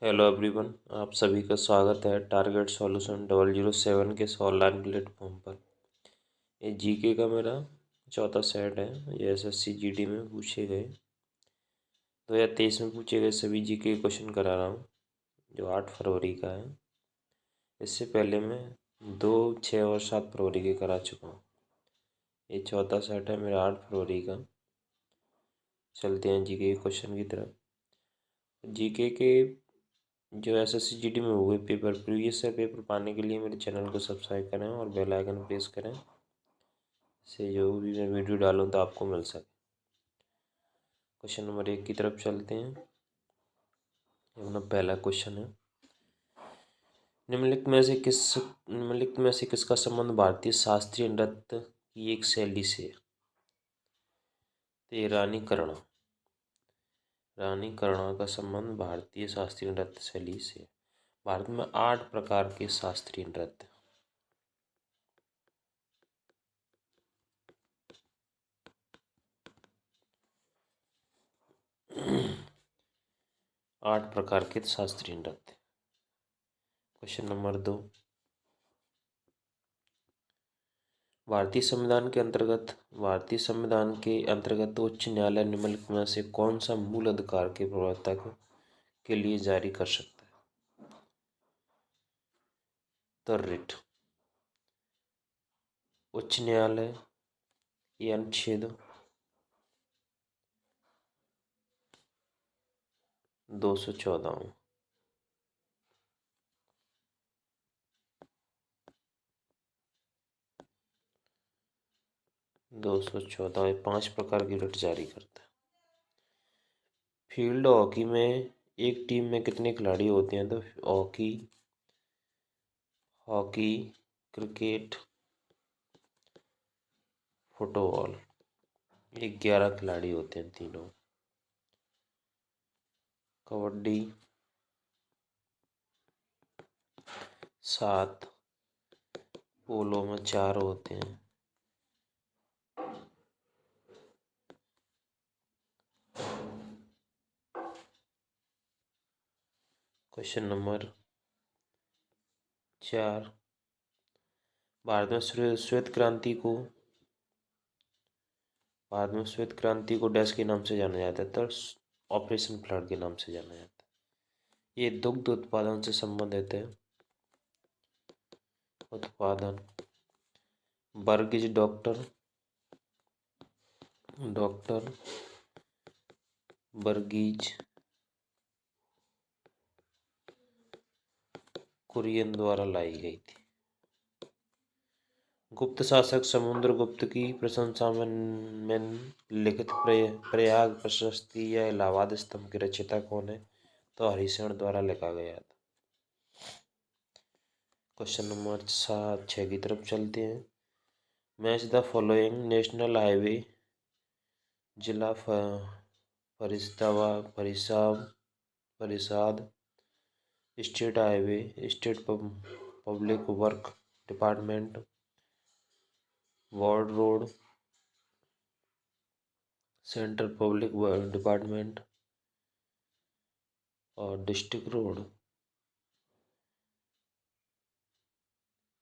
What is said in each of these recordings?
Hello everyone, आप सभी का स्वागत है टारगेट सॉल्यूशन 007 के ऑनलाइन प्लेटफॉर्म पर। ये जीके का मेरा चौथा सेट है। ये एसएससी जीडी में पूछे गए 2023 में पूछे गए सभी जीके के क्वेश्चन करा रहा हूँ, जो 8 फरवरी का है। इससे पहले मैं 2, 6 और 7 फरवरी के करा चुका हूँ। ये चौथा सेट है मेरा 8 फरवरी का। चलते हैं जीके के क्वेश्चन की तरफ। जीके के जो एसएससी जीडी में हुए पेपर, प्रीवियस ईयर पेपर पाने के लिए मेरे चैनल को सब्सक्राइब करें और बेल आइकन प्रेस करें, इससे जो भी मैं वीडियो डालूँ तो आपको मिल सके। क्वेश्चन नंबर 1 की तरफ चलते हैं। अपना पहला क्वेश्चन है, निम्नलिखित में से किसका संबंध भारतीय शास्त्रीय नृत्य की एक शैली से है? तो ये रानी कर्णा का संबंध भारतीय शास्त्रीय नृत्य शैली से है। भारत में 8 प्रकार के शास्त्रीय नृत्य, 8 प्रकार के शास्त्रीय नृत्य। क्वेश्चन नंबर 2, भारतीय संविधान के अंतर्गत उच्च न्यायालय निम्नलिखित में से कौन सा मूल अधिकार के प्रवर्तक के लिए जारी कर सकता है? तो रिट, उच्च न्यायालय, या अनुच्छेद 214। 214 5 प्रकार की रिट जारी करता है। फील्ड हॉकी में एक टीम में कितने खिलाड़ी होते हैं? तो हॉकी, क्रिकेट, फुटबॉल, ये 11 खिलाड़ी होते हैं तीनों। कबड्डी 7, पोलो में 4 होते हैं। क्वेश्चन नंबर 4, भारत में श्वेत क्रांति को डैश के नाम से जाना जाता है? तो ऑपरेशन फ्लड के नाम से जाना जाता है। ये दुग्ध उत्पादन से संबंधित है। उत्पादन, वर्गीज डॉक्टर वर्गीज कुरियन द्वारा लाई गई थी। गुप्त शासक समुद्रगुप्त की प्रशंसा में लिखित प्रयाग प्रशस्ति या इलाहाबाद स्तंभ के रचयिता कौन है? तो हरिशरण द्वारा लिखा गया था। क्वेश्चन नंबर 6 की तरफ चलते हैं। Match the following national highway, जिला Faridabad, state highway, state public work department, ward road, central public department, और डिस्ट्रिक्ट रोड।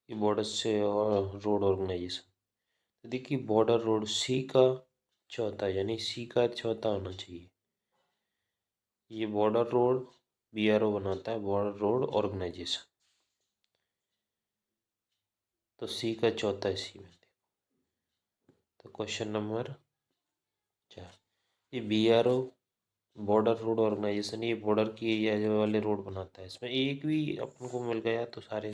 ये बॉर्डर से और रोड ऑर्गेनाइजेशन। तो देखिए, बॉर्डर रोड सी का चौथा, यानी सी का चौथा होना चाहिए। ये बॉर्डर रोड बीआरओ बनाता है, बॉर्डर रोड ऑर्गेनाइजेशन। तो सी का चौथा इसी में। तो क्वेश्चन नंबर 4, ये बीआरओ बॉर्डर रोड ऑर्गेनाइजेशन, ये बॉर्डर की एरिया वाले रोड बनाता है। इसमें एक भी अपन को मिल गया तो सारे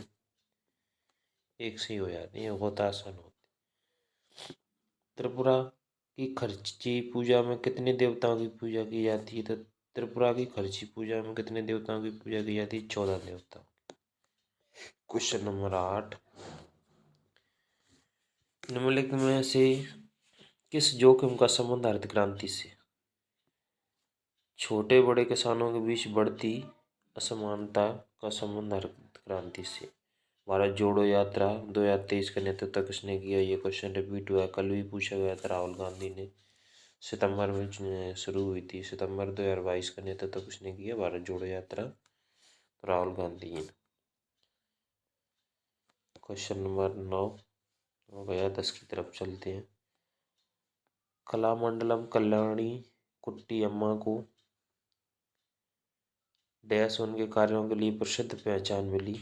एक से ही हो जाते हैं, होता आसान होता। त्रिपुरा की खर्ची पूजा में कितने देवताओं की पूजा की जाती है? तो त्रिपुरा की खर्ची पूजा में कितने देवताओं की पूजा की जाती है? 14 देवताओं। क्वेश्चन नंबर 8, निम्नलिखित में से किस जोखिम का संबंध हरित क्रांति से? छोटे बड़े किसानों के बीच बढ़ती असमानता का संबंध हरित क्रांति से। भारत जोड़ो यात्रा 2023 का नेतृत्व किसने किया? ये क्वेश्चन रिपीट हुआ, कल भी पूछा गया था। राहुल गांधी ने। सितंबर में शुरू हुई थी। सितंबर 2022 का नेतृत्व किसने किया? भारत जोड़ो यात्रा राहुल गांधी जी ने। क्वेश्चन नंबर 9 हो गया। 10 की तरफ चलते हैं। कलामंडलम कल्याणी कुट्टी अम्मा को डैश उनके कार्यों के लिए प्रसिद्ध पहचान मिली।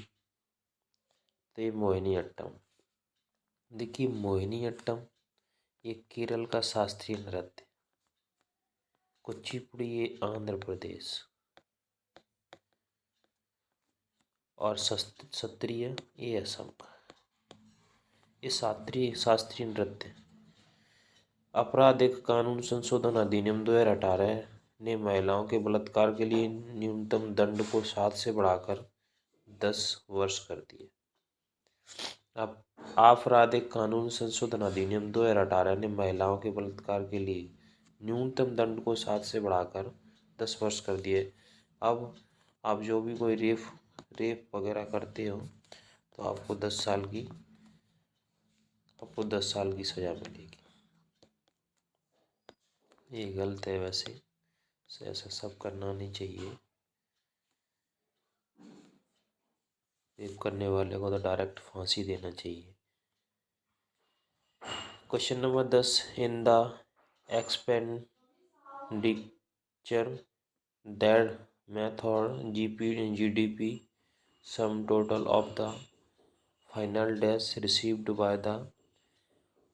तो ये मोहिनी अट्टम। देखिए मोहिनी अट्टम ये केरल का शास्त्रीय नृत्य। कुचिपुड़ी ये आंध्र प्रदेश। और सत्रिय ये असम का। ये शास्त्रीय नृत्य। आपराधिक कानून संशोधन अधिनियम 2018 ने महिलाओं के बलात्कार के लिए न्यूनतम दंड को 7 से बढ़ाकर 10 वर्ष कर दिए। अब आपराधिक कानून संशोधन अधिनियम 2018 ने महिलाओं के बलात्कार के लिए न्यूनतम दंड को 7 से बढ़ाकर 10 वर्ष कर दिए। अब आप जो भी कोई रेप वगैरह करते हो तो आपको 10 साल की सज़ा मिलेगी। ये गलत है वैसे, ऐसा सब करना नहीं चाहिए। रेप करने वाले को तो डायरेक्ट फांसी देना चाहिए। Question number 10 in the expenditure that method GDP sum total of the final dash received by the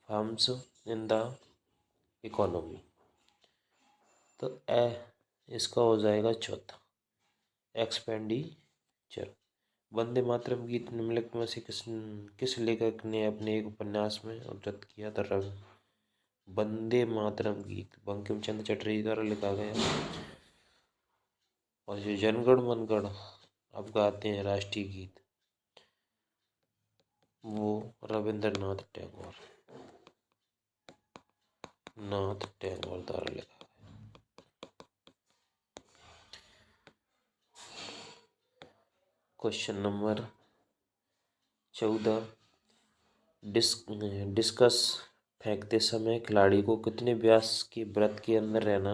firms in the economy। तो इसका हो जाएगा चौथा एक्सपेंडिचर। वंदे मातरम गीत निम्नलिखित में से किस लेखक ने अपने एक उपन्यास में उद्धृत किया था? वंदे मातरम गीत बंकिम चंद्र चटर्जी द्वारा लिखा गया। और जो जनगण मनगढ़ अब गाते हैं राष्ट्रीय गीत, वो रविंद्रनाथ टैगोर द्वारा लिखा। क्वेश्चन नंबर 14 डिस्कस फेंकते समय खिलाड़ी को कितने व्यास के वृत्त के अंदर रहना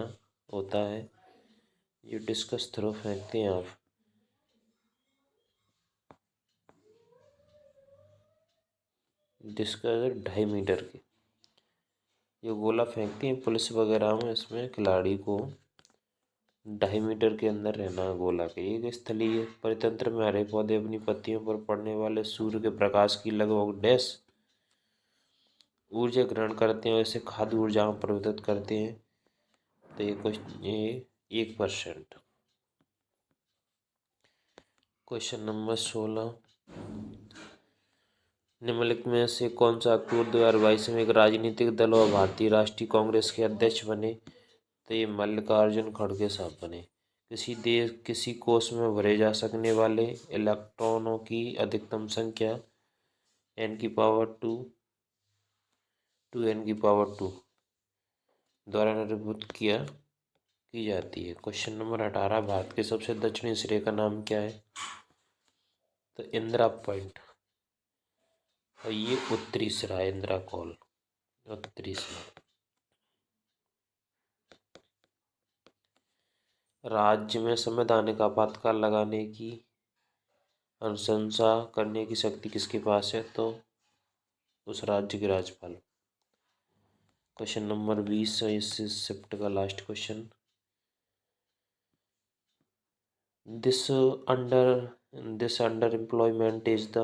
होता है? ये डिस्कस थ्रो फेंकते हैं आप, डिस्कस 2.5 मीटर के जो गोला फेंकते हैं पुलिस वगैरह में, इसमें खिलाड़ी को 2.5 मीटर के अंदर रहना गोला के। एक स्थलीय परितंत्र में हरे पौधे अपनी पत्तियों पर पड़ने वाले सूर्य के प्रकाश की लगभग डैश ऊर्जा ग्रहण करते हैं और इसे खाद्य ऊर्जा में परिवर्तित करते हैं। तो ये 1%। क्वेश्चन नंबर 16 निम्नलिखित में से कौन सा अक्टूबर 2022 में एक राजनीतिक दल और भारतीय राष्ट्रीय कांग्रेस के अध्यक्ष बने? तो ये मल्लिकार्जुन खड़गे साहब बने। किसी कोश में भरे जा सकने वाले इलेक्ट्रॉनों की अधिकतम संख्या n⁻2 द्वारा निरूपित की जाती है। क्वेश्चन नंबर 18 भारत के सबसे दक्षिणी सिरे का नाम क्या है? तो इंदिरा पॉइंट। और ये उत्तरी सिरा है, इंदिरा कॉल उत्तरी सिरा। राज्य में संवैधानिक आपातकाल लगाने की अनुशंसा करने की शक्ति किसके पास है? तो उस राज्य के राज्यपाल। क्वेश्चन नंबर 20 इस शिफ्ट का last question. This underemployment is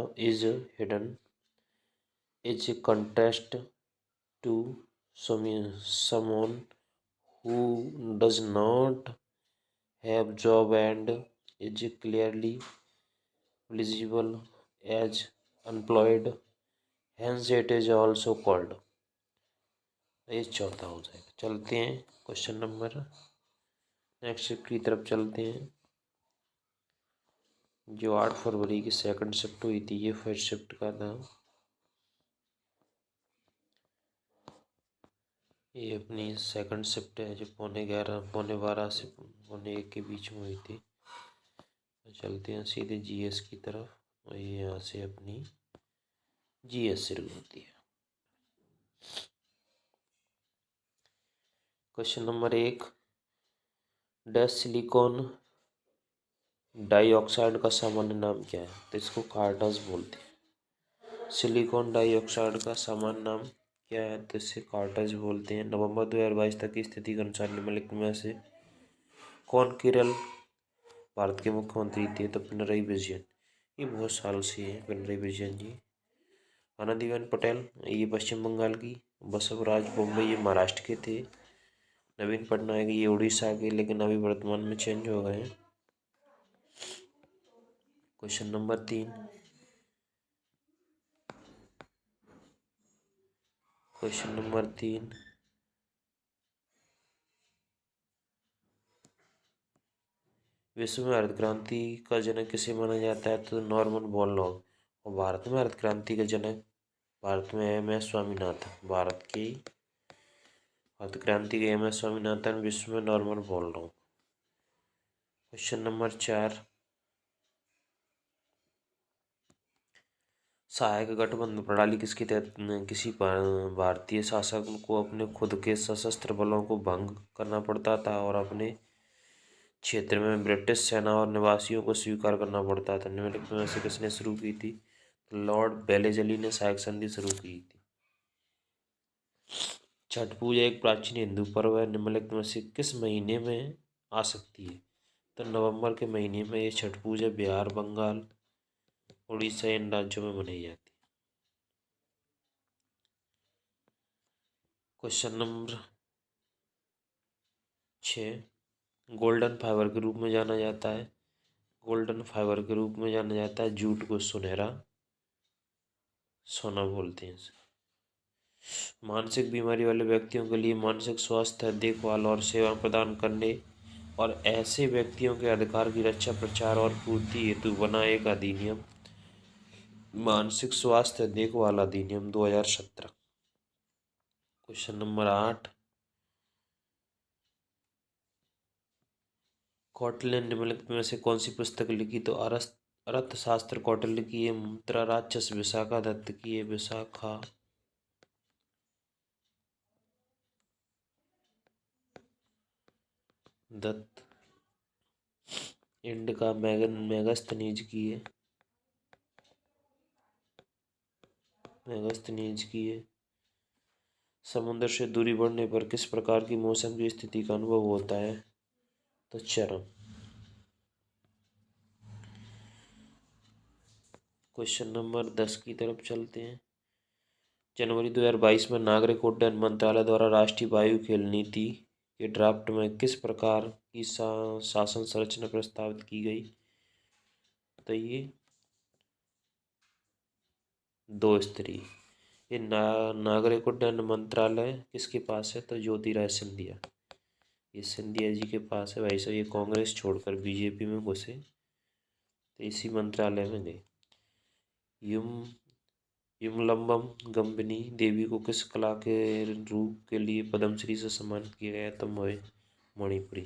hidden is contrast to someone who does not have job and is clearly visible as unemployed, hence it is also called। ये चौथा हो जाएगा। चलते हैं क्वेश्चन नंबर नेक्स्ट शिफ्ट की तरफ चलते हैं। जो 8 फरवरी की सेकंड शिफ्ट हुई थी, ये फर्स्ट शिफ्ट का था। ये अपनी सेकंड शिफ्ट है जो 11:45 से 1:45 के बीच में हुई थी। तो चलते हैं सीधे जीएस की तरफ। और ये यहाँ से अपनी जीएस शुरू होती है। Question number 1 dash silicon dioxide का सामान्य नाम क्या है? तो इसको कार्टस बोलते हैं। सिलिकॉन डाइऑक्साइड का सामान्य नाम क्या है? तो इसे कार्टस बोलते हैं। नवंबर 2022 तक की स्थिति के अनुसार निम्नलिखित में से कौन केरल भारत के मुख्यमंत्री थे? तो पिनरई विजयन। ये बहुत साल से है पिनरई विजयन जी। आनंदीबेन पटेल ये पश्चिम बंगाल की। बसवराज बोम्बे ये महाराष्ट्र के थे। नवीन पटनायक ये उड़ीसा के, लेकिन अभी वर्तमान में चेंज हो गए हैं। Question number 3। क्वेश्चन नंबर 3, विश्व में हरित क्रांति का जनक किसे माना जाता है? तो नॉर्मन बोरलॉग। और भारत में हरित क्रांति का जनक भारत में एम.एस. स्वामीनाथन। भारत की हरित क्रांति के एम.एस. स्वामीनाथन, विश्व में नॉर्मन बोरलॉग। क्वेश्चन नंबर 4, सहायक गठबंधन प्रणाली किसके तहत किसी भारतीय शासक को अपने खुद के सशस्त्र बलों को भंग करना पड़ता था और अपने क्षेत्र में ब्रिटिश सेना और निवासियों को स्वीकार करना पड़ता था? निम्नलिखित में से किसने शुरू की थी? तो लॉर्ड वेलेस्ली ने सहायक संधि शुरू की थी। छठ पूजा एक प्राचीन हिंदू पर्व है। निम्नलिखित में से किस महीने में आ सकती है? तो नवंबर के महीने में ये छठ पूजा बिहार, बंगाल, उड़ीसा इन राज्यों में मनाई जाती है। क्वेश्चन नंबर 6, गोल्डन फाइबर के रूप में जाना जाता है। गोल्डन फाइबर के रूप में जाना जाता है जूट को सुनहरा सोना बोलते हैं इसे। मानसिक बीमारी वाले व्यक्तियों के लिए मानसिक स्वास्थ्य देखभाल और सेवा प्रदान करने और ऐसे व्यक्तियों के अधिकार की रक्षा, प्रचार और पूर्ति हेतु बना एक अधिनियम मानसिक स्वास्थ्य देखभाल अधिनियम 2017। क्वेश्चन नंबर 8, कौटिल्य ने निम्नलिखित में से कौन सी पुस्तक लिखी? तो अर्थशास्त्र कौटिल्य की है। मुद्रा राक्षस विशाखा दत्त की है। विशाखा दत्त। इंडिका मेगास्थनीज की है। मेगास्थनीज की है। समुद्र से दूरी बढ़ने पर किस प्रकार की मौसम की स्थिति का अनुभव होता है? तो चरम। क्वेश्चन नंबर 10 की तरफ चलते हैं। जनवरी 2022 में नागरिक उड्डयन मंत्रालय द्वारा राष्ट्रीय वायु खेल नीति के ड्राफ्ट में किस प्रकार की शासन संरचना प्रस्तावित की गई? तो ये 2 स्तरीय। ये नागरिक उड्डयन मंत्रालय किसके पास है? तो ज्योतिराज सिंधिया। ये सिंधिया जी के पास है। भाई साहब ये कांग्रेस छोड़कर बीजेपी में घुसे तो इसी मंत्रालय में गए। युम युमलम्बम गंबिनी देवी को किस कला के रूप के लिए पद्मश्री से सम्मानित किया गया? तो मणिपुरी।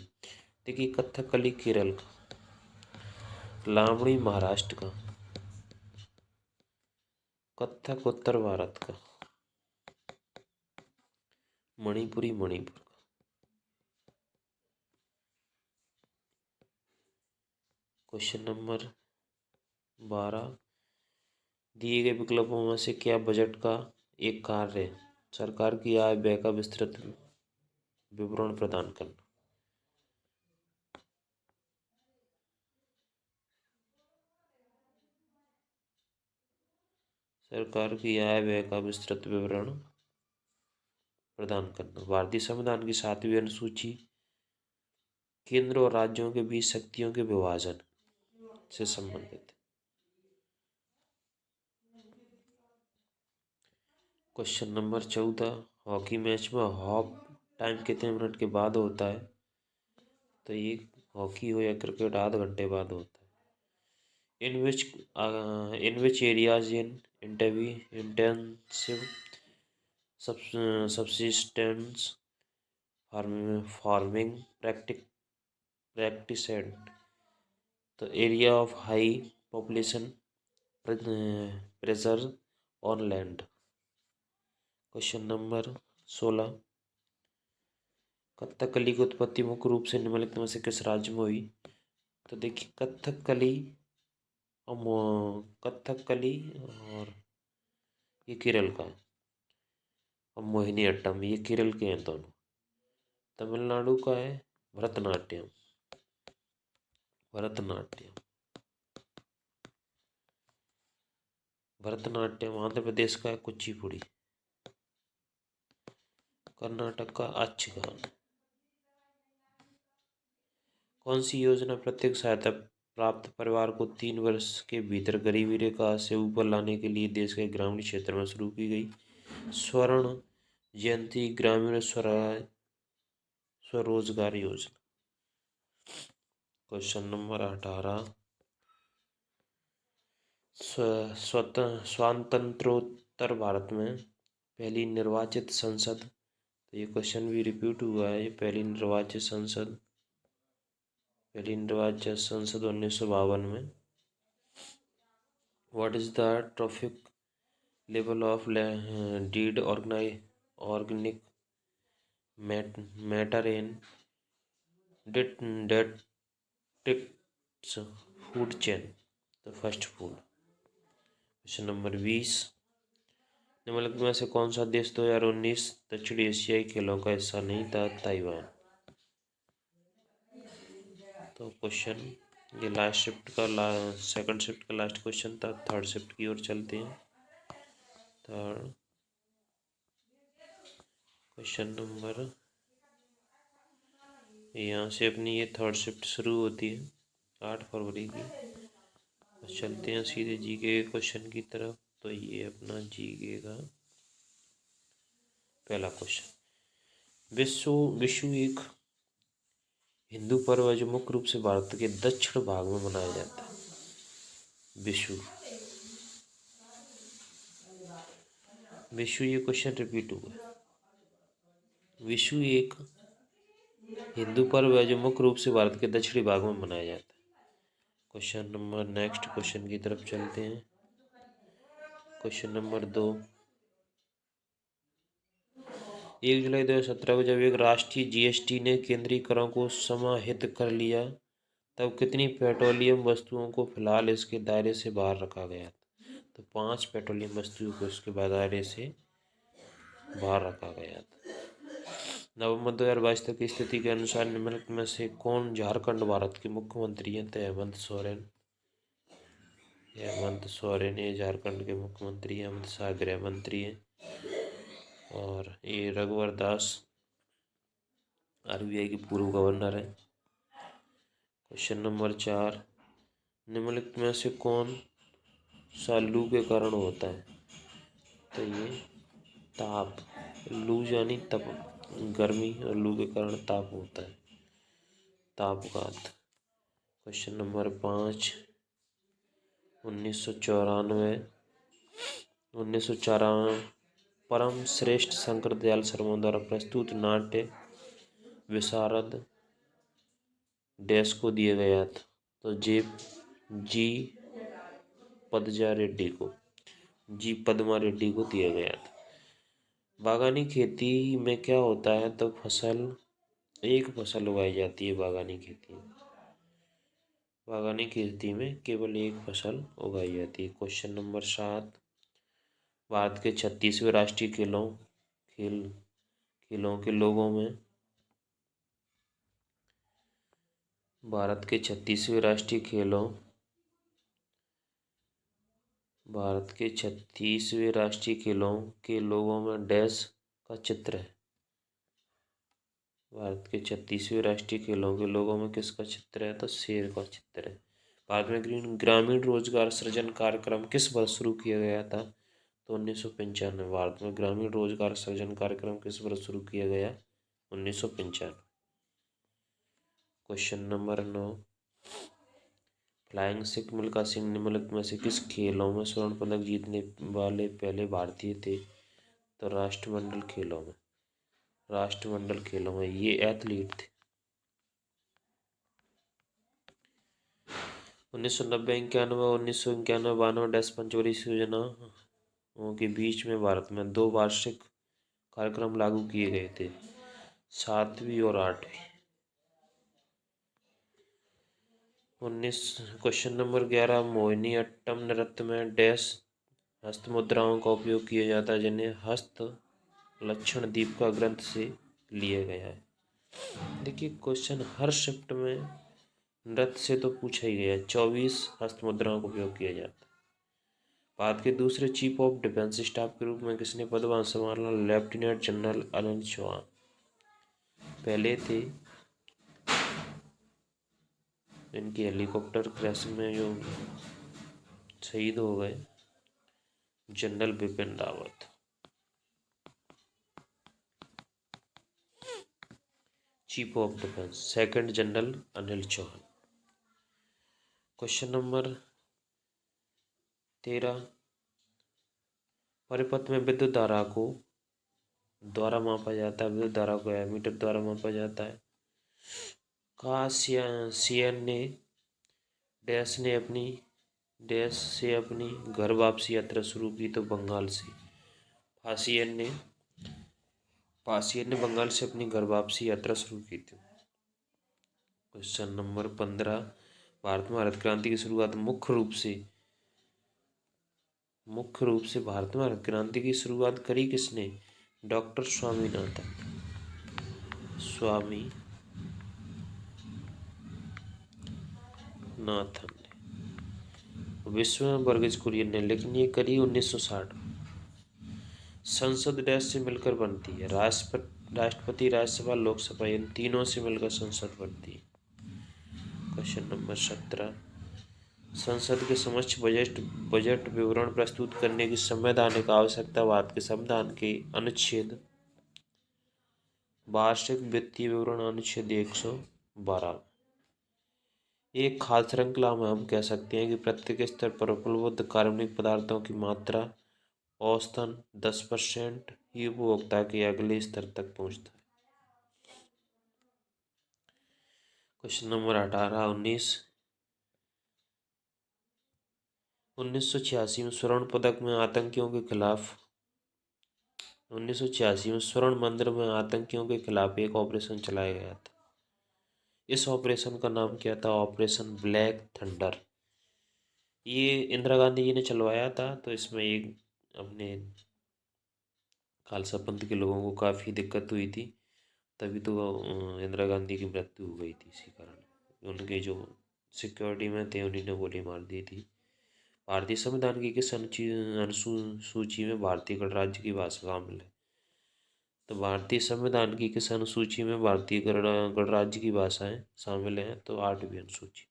देखिए कथकली केरल का, लावणी महाराष्ट्र का, कथक उत्तर भारत का, मणिपुरी मणिपुर का। क्वेश्चन नंबर 12, दिए गए विकल्पों में से क्या बजट का एक कार्य है? सरकार की आय व्यय का विस्तृत विवरण प्रदान करना। सरकार की आय व्यय का विस्तृत विवरण प्रदान करना। भारतीय संविधान की 7वीं अनुसूची केंद्र और राज्यों के बीच शक्तियों के विभाजन से संबंधित है। क्वेश्चन नंबर 14, हॉकी मैच में हाफ टाइम कितने मिनट के बाद होता है? तो ये हॉकी हो या क्रिकेट आधे घंटे बाद होता है। In which areas in intensive subsistence farming practiced the area of high population pressure on land। Question number 16, Kathakali की उत्पत्ति मुख्य रूप से निम्नलिखित में से किस राज्य में हुई? तो देखिए कथकली कथकली और ये केरल का है। और मोहिनी अट्टम ये केरल के हैं दोनों। तमिलनाडु का है भरतनाट्यम। भरतनाट्यम भरतनाट्यम आंध्र प्रदेश का है कुचिपुड़ी। कर्नाटक का यक्षगान। कौन सी योजना प्रत्येक सहायता प्राप्त परिवार को 3 वर्ष के भीतर गरीबी रेखा से ऊपर लाने के लिए देश के ग्रामीण क्षेत्र में शुरू की गई? स्वर्ण जयंती ग्रामीण स्वरोजगार योजना। क्वेश्चन नंबर 18 स्वातंत्रोत्तर भारत में पहली निर्वाचित संसद, तो ये क्वेश्चन भी रिपीट हुआ है। पहली निर्वाचित संसद 1952 में। What is the trophic level of dead organic matter in detritus food chain, तो फर्स्ट फूड। क्वेश्चन नंबर 20 निम्नलिखित में से कौन सा देश 2019 दक्षिण एशियाई खेलों का हिस्सा नहीं था? ताइवान। तो क्वेश्चन ये लास्ट शिफ्ट का सेकंड शिफ्ट का लास्ट क्वेश्चन था। थर्ड शिफ्ट की ओर चलते हैं। थर्ड क्वेश्चन नंबर, यहाँ से अपनी ये थर्ड शिफ्ट शुरू होती है 8 फरवरी की। तो चलते हैं सीधे जीके के क्वेश्चन की तरफ। तो ये अपना जीके का पहला क्वेश्चन, विशु एक हिंदू पर्व है जो मुख्य रूप से भारत के दक्षिण भाग में मनाया जाता है। विशु विशु ये क्वेश्चन रिपीट हुआ है। विशु एक हिंदू पर्व है जो मुख्य रूप से भारत के दक्षिणी भाग में मनाया जाता है। क्वेश्चन नंबर नेक्स्ट क्वेश्चन की तरफ चलते हैं। क्वेश्चन नंबर 2, 1 जुलाई 2017 को जब एक राष्ट्रीय जीएसटी ने केंद्रीय करों को समाहित कर लिया तब कितनी पेट्रोलियम वस्तुओं को फिलहाल इसके दायरे से बाहर रखा गया? तो 5 पेट्रोलियम वस्तुओं को इसके दायरे से बाहर रखा गया था। नवंबर 2022 तक की स्थिति के अनुसार निम्नलिखित में से कौन झारखंड भारत के मुख्यमंत्री हैं? तो हेमंत सोरेन। हेमंत सोरेन ये झारखंड के मुख्यमंत्री हैं। अमित शाह गृह मंत्री हैं। और ये रघुवर दास आरबीआई के पूर्व गवर्नर हैं। क्वेश्चन नंबर 4, निम्नलिखित में से कौन सा लू के कारण होता है? तो ये ताप, लू यानी तप, गर्मी, और लू के कारण ताप होता है, तापघात। क्वेश्चन नंबर 5, 1994 परम श्रेष्ठ शंकर दयाल शर्मा द्वारा प्रस्तुत नाट्य विशारद डैश को दिया गया था? तो जी पद्मा रेड्डी को दिया गया था। बागानी खेती में क्या होता है? तो एक फसल उगाई जाती है बागानी खेती में। बागानी खेती में केवल एक फसल उगाई जाती है। क्वेश्चन नंबर 7, भारत के 36वें राष्ट्रीय खेलों के लोगों में भारत के 36वें राष्ट्रीय खेलों के लोगों में डैश का चित्र है? भारत के 36वें राष्ट्रीय खेलों के लोगों में किसका चित्र है? तो शेर का चित्र है। भारत में ग्रामीण रोजगार सृजन कार्यक्रम किस वर्ष शुरू किया गया था? तो 1995। भारत में ग्रामीण रोजगार सृजन कार्यक्रम किस वर्ष शुरू किया गया? 1995। Question number 9, flying Sikh Milkha Singh निम्नलिखित में से किस खेलों में स्वर्ण पदक जीतने वाले पहले भारतीय थे? तो राष्ट्रमंडल खेलों में ये एथलीट थे। 1990, 1991 पंचवटी योजनाओं के बीच में भारत में 2 वार्षिक कार्यक्रम लागू किए गए थे, 7वीं और 8वीं। 19 क्वेश्चन नंबर 11 मोहिनीअट्टम नृत्य में डैश हस्त मुद्राओं का उपयोग किया जाता है जिन्हें हस्त लक्षण दीपिका ग्रंथ से लिया गया है। देखिए क्वेश्चन हर शिफ्ट में नृत्य से तो पूछा ही गया। 24 हस्त मुद्राओं का उपयोग किया जाता है। भारत के दूसरे चीफ ऑफ डिफेंस स्टाफ के रूप में किसने पदभार संभाला? लेफ्टिनेंट जनरल अनिल चौहान पहले थे। इनकी हेलीकॉप्टर क्रैश में जो शहीद हो गए general Bipin Rawat. Chief of defence second general Anil Chauhan. Question number 13 परिपथ में विद्युत धारा को द्वारा मापा जाता है। विद्युत धारा को एमीटर द्वारा मापा जाता है। का सीएन ने डैश से अपनी घर वापसी यात्रा शुरू की तो बंगाल से। फासियन ने बंगाल से अपनी घर वापसी यात्रा शुरू की थी। क्वेश्चन नंबर 15 भारत में हरित क्रांति की शुरुआत मुख्य रूप से भारत में हरित क्रांति की शुरुआत करी किसने? डॉक्टर स्वामीनाथन ने। विश्व बर्गेज कुरियन ने, लेकिन ये करी 1960। संसद डैश से मिलकर बनती है? राष्ट्रपति, राज्यसभा, लोकसभा, इन तीनों से मिलकर संसद बनती है। क्वेश्चन नंबर 17 संसद के समक्ष बजट विवरण प्रस्तुत करने की संवैधानिक आवश्यकता भारत के संविधान के अनुच्छेद वार्षिक वित्तीय विवरण अनुच्छेद 112। एक खाद्य श्रृंखला में हम कह सकते हैं कि प्रत्येक स्तर पर उपलब्ध कार्बनिक पदार्थों की मात्रा औसतन 10% ही उपभोक्ता के अगले स्तर तक पहुंचता है। क्वेश्चन नंबर 18 1986 में स्वर्ण पदक में आतंकियों के खिलाफ 1986 में स्वर्ण मंदिर में आतंकियों के खिलाफ एक ऑपरेशन चलाया गया था। इस ऑपरेशन का नाम क्या था? Operation black thunder. ये इंदिरा गांधी जी ने चलवाया था। तो इसमें एक अपने खालसा पंथ के लोगों को काफ़ी दिक्कत हुई थी, तभी तो इंदिरा गांधी की मृत्यु हो गई थी। इसी कारण उनके जो सिक्योरिटी में थे उन्हीं ने गोली मार दी थी। भारतीय संविधान की किस अनुसूची में भारतीय गणराज्य की भाषा शामिल है? तो भारतीय संविधान की किस अनुसूची में भारतीय गणराज्य की भाषाएं शामिल हैं? तो 8वीं अनुसूची।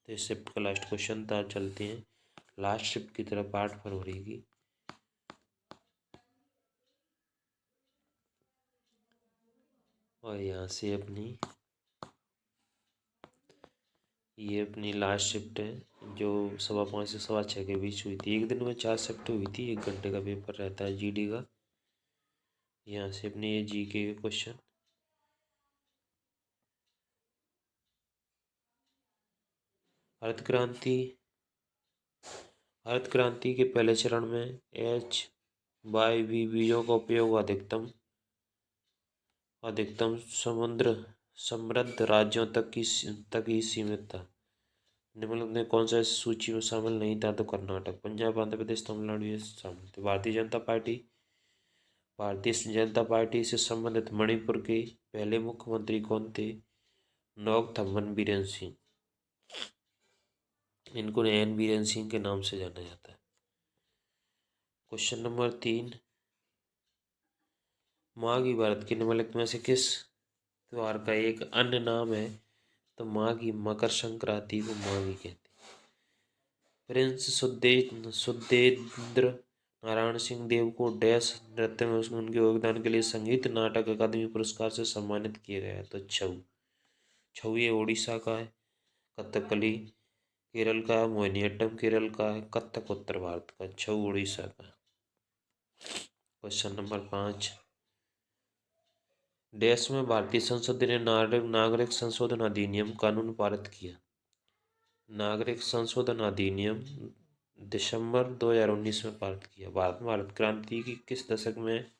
तो इस शिफ्ट का लास्ट क्वेश्चन था। चलते हैं लास्ट शिफ्ट की तरफ 8 फरवरी की। और यहाँ से ये अपनी लास्ट शिफ्ट है जो 5:15 से 6:15 के बीच हुई थी। एक दिन में 4 शिफ्ट हुई थी। 1 घंटे का पेपर रहता है जीडी का। यहाँ से अपने ये जीके के क्वेश्चन। हरित क्रांति के पहले चरण में HYV बीजों का उपयोग अधिकतम समुद्र समृद्ध राज्यों तक ही सीमित था। निम्नलिखित में कौन सा इस सूची में शामिल नहीं था? तो कर्नाटक, पंजाब, आंध्र प्रदेश, तमिलनाडु ये शामिल थे। भारतीय जनता पार्टी से संबंधित मणिपुर के पहले मुख्यमंत्री कौन थे? नौगथम्मन बीरेन सिंह। इनको एन बीरेन सिंह के नाम से जाना जाता है। क्वेश्चन नंबर 3 माघी भारत के निम्नलिखित में से किस त्योहार का एक अन्य नाम है? तो माघी मकर संक्रांति को माघी कहते हैं। प्रिंस सुदेंद्र नारायण सिंह देव को डैश नृत्य में उनके योगदान के लिए संगीत नाटक अकादमी पुरस्कार से सम्मानित किया गया है? तो छऊ ये उड़ीसा का है। कथकली केरल का है। मोहिनीअट्टम केरल का है। कथक उत्तर भारत का। छऊ उड़ीसा का। क्वेश्चन नंबर 5 डैश में भारतीय संसद ने नागरिक संशोधन अधिनियम कानून पारित किया? नागरिक संशोधन अधिनियम दिसंबर 2019 में पारित किया। भारत में हरित क्रांति की किस दशक में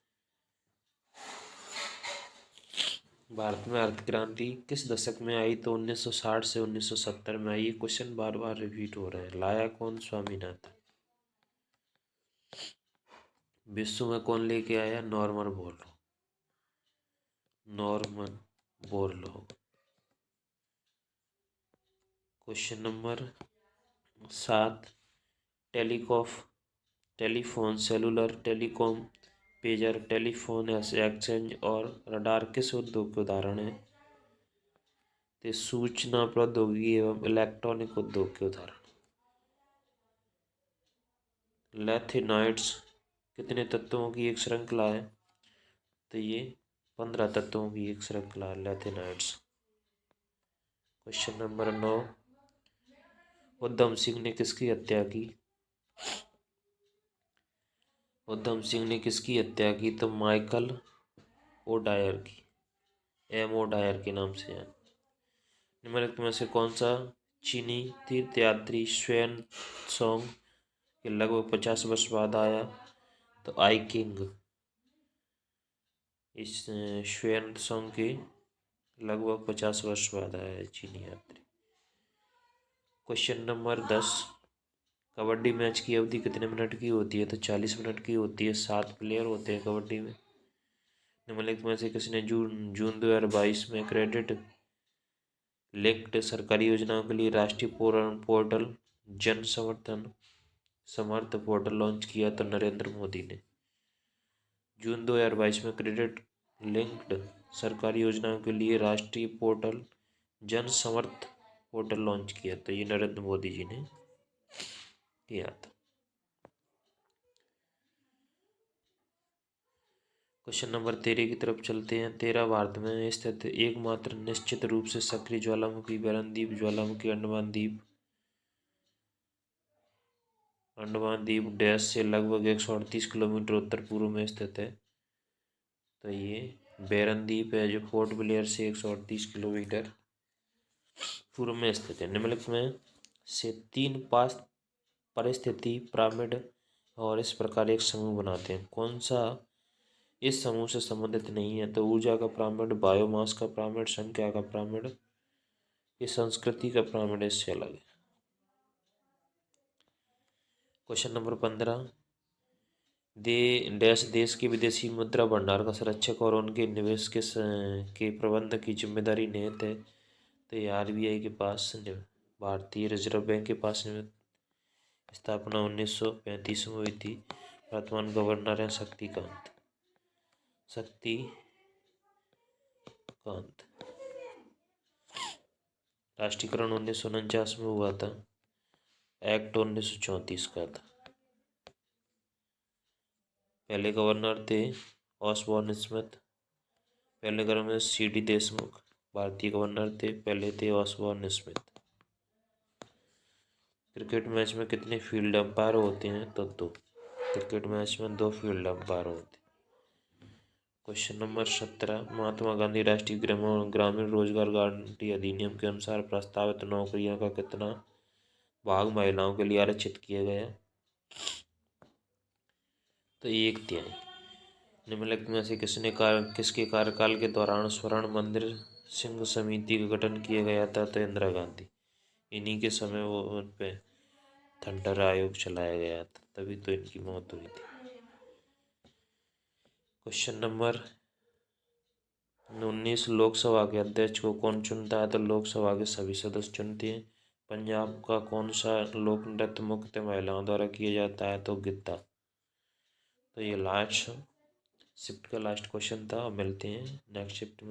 भारत में अर्थ क्रांति किस दशक में आई? तो 1960 से 1970 में आई। ये क्वेश्चन बार बार रिपीट हो रहे हैं। लाया कौन? स्वामीनाथन। विश्व में कौन लेके आया? Norman Borlaug. Norman Borlaug. Question number 7, telephone, cellular, telecom, pager, telephone exchange और रडार किस उद्योग के उदाहरण हैं? तो सूचना प्रौद्योगिकी एवं इलेक्ट्रॉनिक उद्योग के उदाहरण। लैथिनाइड्स कितने तत्वों की एक श्रृंखला है? तो ये 15 तत्वों की एक श्रृंखला है लैथिनाइड्स। क्वेश्चन नंबर 9, उधम सिंह ने किसकी हत्या की? उधम सिंह ने किसकी हत्या की? तो माइकल ओडायर की, एम ओडायर के नाम से है। निम्नलिखित में से कौन सा चीनी तीर्थयात्री श्वेन त्सोंग के लगभग 50 वर्ष बाद आया? तो आई किंग। इस श्वेन त्सोंग के लगभग 50 वर्ष बाद आया है चीनी यात्री। क्वेश्चन नंबर 10, कबड्डी मैच की अवधि कितने मिनट की होती है? तो 40 मिनट की होती है। 7 प्लेयर होते हैं कबड्डी में। निम्नलिखित में से किसने जून 2022 में क्रेडिट लिंक्ड सरकारी योजनाओं के लिए राष्ट्रीय पोर्टल जन समर्थ पोर्टल लॉन्च किया? तो नरेंद्र मोदी ने। जून 2022 में क्रेडिट लिंक्ड सरकारी योजनाओं के लिए राष्ट्रीय पोर्टल जन समर्थ पोर्टल लॉन्च किया? तो ये नरेंद्र मोदी जी ने किया था। क्वेश्चन नंबर 13 की तरफ चलते हैं। 13, भारत में स्थित एकमात्र निश्चित रूप से सक्रिय ज्वालामुखी बेरनद्वीप ज्वालामुखी अंडमान द्वीप डैश से लगभग 138 किलोमीटर उत्तर पूर्व में स्थित है। तो ये बेरनद्वीप है जो पोर्ट ब्लेयर से 138 किलोमीटर पूर्व में स्थित है। निम्नलिखित में से 3 परिस्थिति पिरामिड और इस प्रकार एक समूह बनाते हैं। कौन सा इस समूह से संबंधित नहीं है? तो ऊर्जा का पिरामिड, बायोमास का पिरामिड, संख्या का पिरामिड, ये संस्कृति का पिरामिड इससे अलग है। क्वेश्चन नंबर 15, देश के विदेशी मुद्रा भंडार का संरक्षक और उनके निवेश के प्रबंधन की जिम्मेदारी निहित है? तो ये आरबीआई के पास, भारतीय रिजर्व बैंक के पास स्थापना 1935 में हुई थी। वर्तमान गवर्नर हैं शक्तिकांत। राष्ट्रीयकरण 1949 में हुआ था। एक्ट 1934 का था। पहले गवर्नर थे ऑसबॉर्न स्मिथ। पहले गवर्नर सीडी देशमुख। भारतीय गवर्नर पहले थे ऑसबॉर्न स्मिथ। क्रिकेट मैच में कितने फील्ड अंपायर होते हैं? तो 2। क्रिकेट मैच में 2 फील्ड अंपायर होते हैं। क्वेश्चन नंबर 17, महात्मा गांधी राष्ट्रीय ग्रामीण रोजगार गारंटी अधिनियम के अनुसार प्रस्तावित नौकरियों का कितना भाग महिलाओं के लिए आरक्षित किया गया? तो 1/3। निम्नलिखित में से किसके कार्यकाल के दौरान स्वर्ण मंदिर सिंह समिति का गठन किया गया था? तो इंदिरा गांधी। इन्हीं के समय वो उन पे थंटर आयोग चलाया गया था, तभी तो इनकी मौत हुई थी। क्वेश्चन नंबर 19, लोकसभा के अध्यक्ष को कौन चुनता है? तो लोकसभा के सभी सदस्य चुनते हैं। पंजाब का कौन सा लोक नृत्य मुख्यतः महिलाओं द्वारा किया जाता है? तो गिद्धा। तो ये लास्ट शिफ्ट का लास्ट क्वेश्चन था। मिलते हैं नेक्स्ट शिफ्ट में।